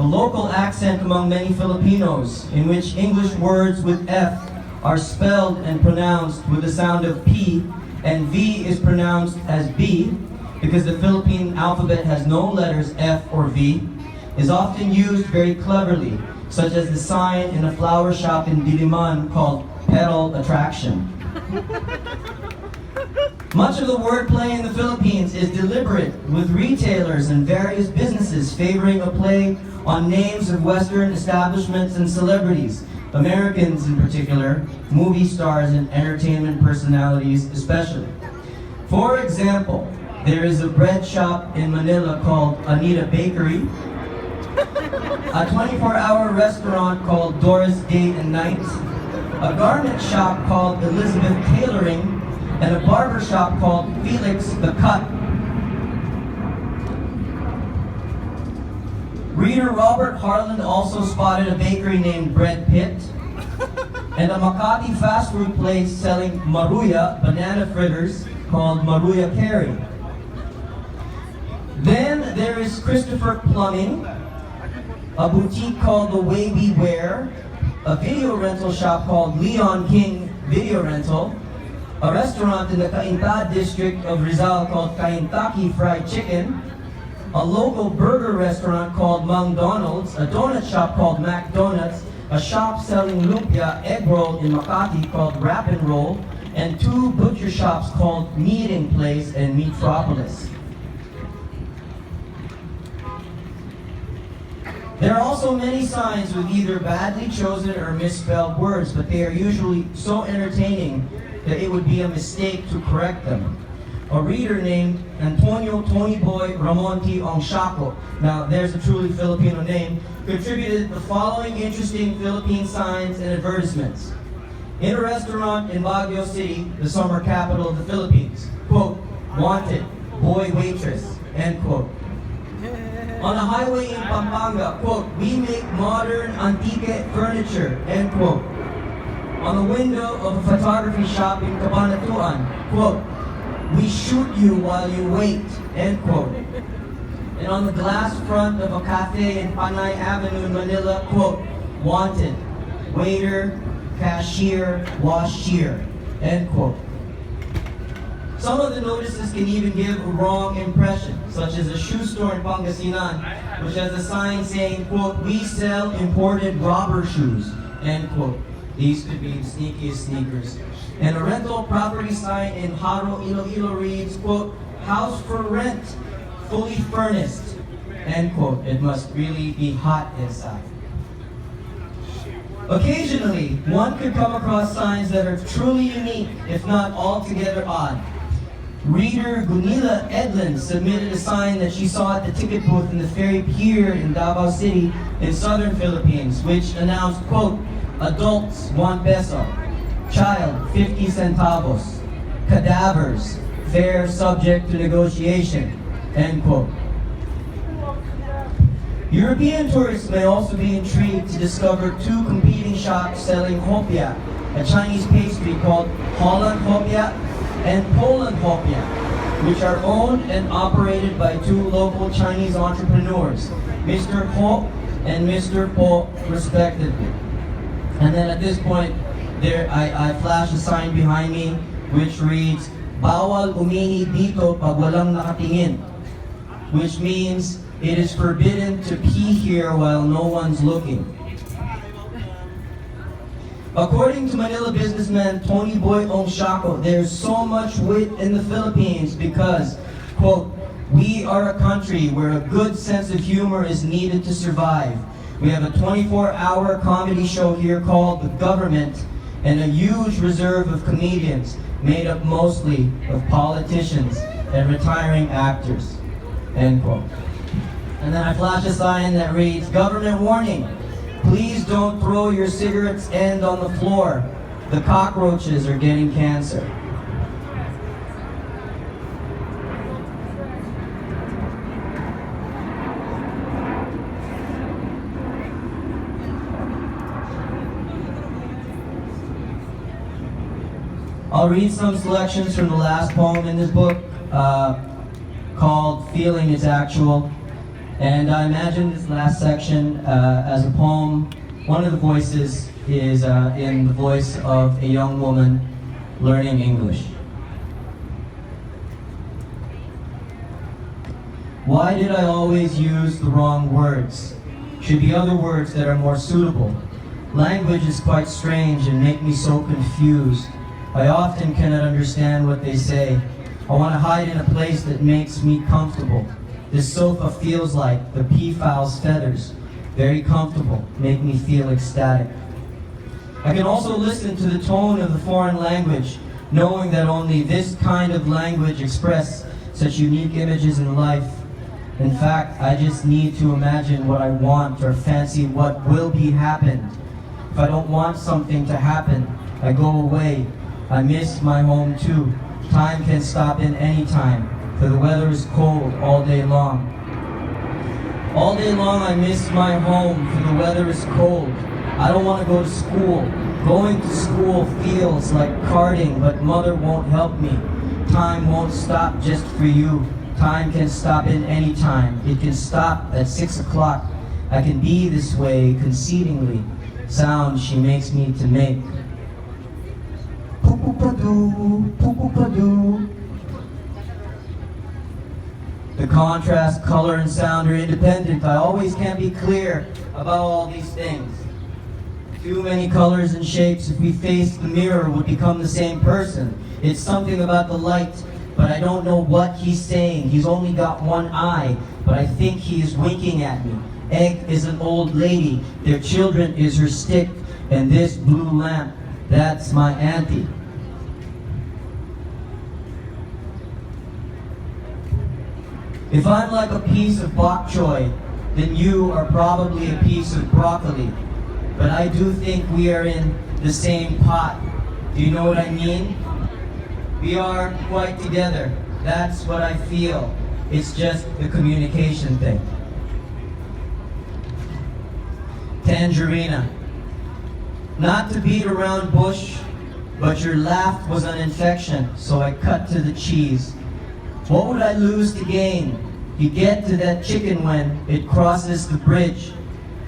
the local accent among many Filipinos, in which English words with F are spelled and pronounced with the sound of P, and V is pronounced as B, because the Philippine alphabet has no letters F or V, is often used very cleverly, such as the sign in a flower shop in Diliman called Petal Attraction. Much of the wordplay in the Philippines is deliberate, with retailers and various businesses favoring a play on names of Western establishments and celebrities, Americans in particular, movie stars and entertainment personalities especially. For example, there is a bread shop in Manila called Anita Bakery, a 24-hour restaurant called Doris Day and Night, a garment shop called Elizabeth Tailoring, and a barber shop called Felix the Cut. Reader Robert Harland also spotted a bakery named Bread Pit, and a Makati fast food place selling maruya, banana fritters, called Maruya Carry. Then there is Christopher Plumbing, a boutique called The Wavy Wear, a video rental shop called Leon King Video Rental, a restaurant in the Cainta district of Rizal called Caintaki Fried Chicken, a local burger restaurant called McDonald's, a donut shop called McDonuts, a shop selling lumpia egg roll in Makati called Wrap and Roll, and two butcher shops called Meeting Place and Meatropolis. There are also many signs with either badly chosen or misspelled words, but they are usually so entertaining that it would be a mistake to correct them. A reader named Antonio Tonyboy Ramonti Ongshako, now there's a truly Filipino name, contributed the following interesting Philippine signs and advertisements. In a restaurant in Baguio City, the summer capital of the Philippines, quote, wanted, boy waitress, end quote. On a highway in Pampanga, quote, we make modern antique furniture, end quote. On the window of a photography shop in Cabanatuan, quote, we shoot you while you wait, end quote. And on the glass front of a cafe in Panay Avenue in Manila, quote, wanted, waiter, cashier, washier, end quote. Some of the notices can even give a wrong impression, such as a shoe store in Pangasinan, which has a sign saying, quote, we sell imported robber shoes, end quote. These could be the sneakiest sneakers. And a rental property sign in Haro, Iloilo reads, quote, house for rent, fully furnished, end quote. It must really be hot inside. Occasionally, one could come across signs that are truly unique, if not altogether odd. Reader Gunila Edlin submitted a sign that she saw at the ticket booth in the ferry pier in Davao City in southern Philippines, which announced, quote, adults 1 peso, child 50 centavos, cadavers, fare subject to negotiation, end quote. European tourists may also be intrigued to discover two competing shops selling hopia, a Chinese pastry called Holland hopia and Poland hopia, which are owned and operated by two local Chinese entrepreneurs, Mr. Ho and Mr. Po, respectively. And then at this point, I flash a sign behind me which reads, Bawal umihi dito pag walang nakatingin, which means it is forbidden to pee here while no one's looking. According to Manila businessman Tony Boy Ongshako, there's so much wit in the Philippines because, quote, we are a country where a good sense of humor is needed to survive. We have a 24-hour comedy show here called The Government and a huge reserve of comedians made up mostly of politicians and retiring actors, end quote. And then I flash a sign that reads, government warning, please don't throw your cigarette's end on the floor. The cockroaches are getting cancer. I'll read some selections from the last poem in this book called Feeling Is Actual. And I imagine this last section as a poem. One of the voices is in the voice of a young woman learning English. Why did I always use the wrong words? Should be other words that are more suitable. Language is quite strange and make me so confused. I often cannot understand what they say. I want to hide in a place that makes me comfortable. This sofa feels like the peafowl's feathers. Very comfortable, make me feel ecstatic. I can also listen to the tone of the foreign language, knowing that only this kind of language express such unique images in life. In fact, I just need to imagine what I want or fancy what will be happened. If I don't want something to happen, I go away. I miss my home too. Time can stop in any time, for the weather is cold all day long. All day long I miss my home, for the weather is cold. I don't want to go to school. Going to school feels like carting, but mother won't help me. Time won't stop just for you. Time can stop in any time. It can stop at 6 o'clock. I can be this way concedingly. Sound she makes me to make. Poo-poo-pa-doo, poo-poo-pa-doo. The contrast, color, and sound are independent. I always can't be clear about all these things. Too many colors and shapes, if we face the mirror, would become the same person. It's something about the light, but I don't know what he's saying. He's only got one eye, but I think he is winking at me. Egg is an old lady. Their children is her stick, and this blue lamp, that's my auntie. If I'm like a piece of bok choy, then you are probably a piece of broccoli. But I do think we are in the same pot. Do you know what I mean? We are quite together. That's what I feel. It's just the communication thing. Tangerina. Not to beat around bush, but your laugh was an infection, so I cut to the cheese. What would I lose to gain? You get to that chicken when it crosses the bridge.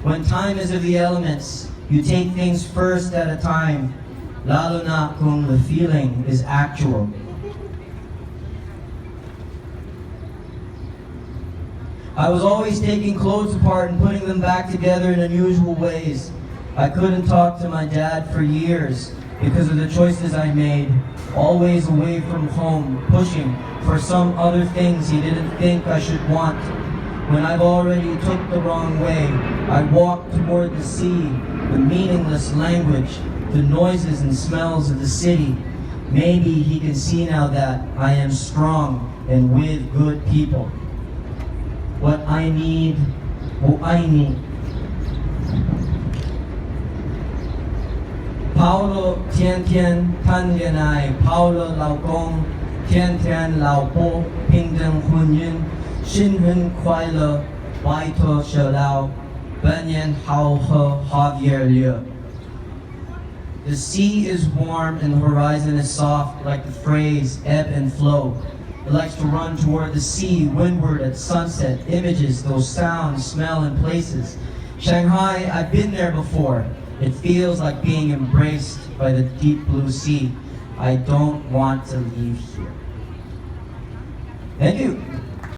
When time is of the elements, you take things first at a time, lalo na kung the feeling is actual. I was always taking clothes apart and putting them back together in unusual ways. I couldn't talk to my dad for years because of the choices I made, always away from home, pushing for some other things he didn't think I should want. When I've already took the wrong way, I walk toward the sea, the meaningless language, the noises and smells of the city. Maybe he can see now that I am strong and with good people. What I need, Paulo Tian Tian Tan Yanai, Paulo Lao Gong, Tian Tian Lao Po, Ping Deng Hun Yun, Xin Hun Kuai Le, Wai To She Lao, Ben Yan Hao He Javier Liu. The sea is warm and the horizon is soft, like the phrase ebb and flow. It likes to run toward the sea, windward at sunset, images, those sounds, smell, and places. Shanghai, I've been there before. It feels like being embraced by the deep blue sea. I don't want to leave here. Thank you.